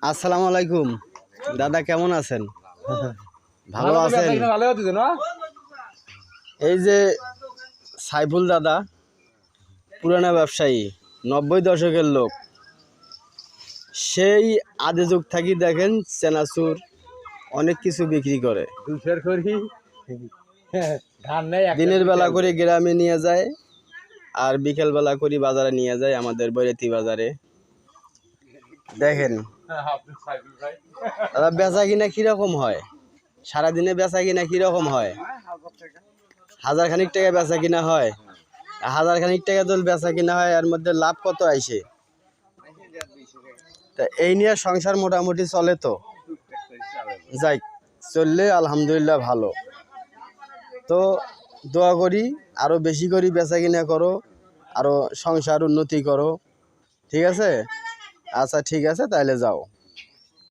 আসসালামু আলাইকুম দাদা, কেমন আছেন? ভালো আছেন? এই যে সাইফুল দাদা পুরানা ব্যবসায়ী, 90 দশকের লোক। সেই আদি যুগ থাকি দেখেন চেনাচুর অনেক কিছু বিক্রি করে। দিনের বেলা করে গ্রামে নিয়ে যায় আর বিকেল বেলা করে বাজারে নিয়ে যায়, আমাদের বৈরাতি বাজারে। দেখেন দাদা বেচা কিনা কিরকম হয়, সারাদিনে বেচা কিনা কিরকম হয়? 1000 খানিক টাকা বেচা কিনা হয়। 1000 খানিক টাকা তো বেচা কিনা হয়, এর মধ্যে লাভ কত আইছে? তা এই নিয়ে সংসার মোটামুটি চলে। তো যাই চললে আলহামদুলিল্লাহ ভালো। তো দোয়া করি আরো বেশি করে বেচা কিনা করো, আরো সংসার উন্নতি করো। ঠিক আছে? আচ্ছা ঠিক আছে, তাহলে যাও।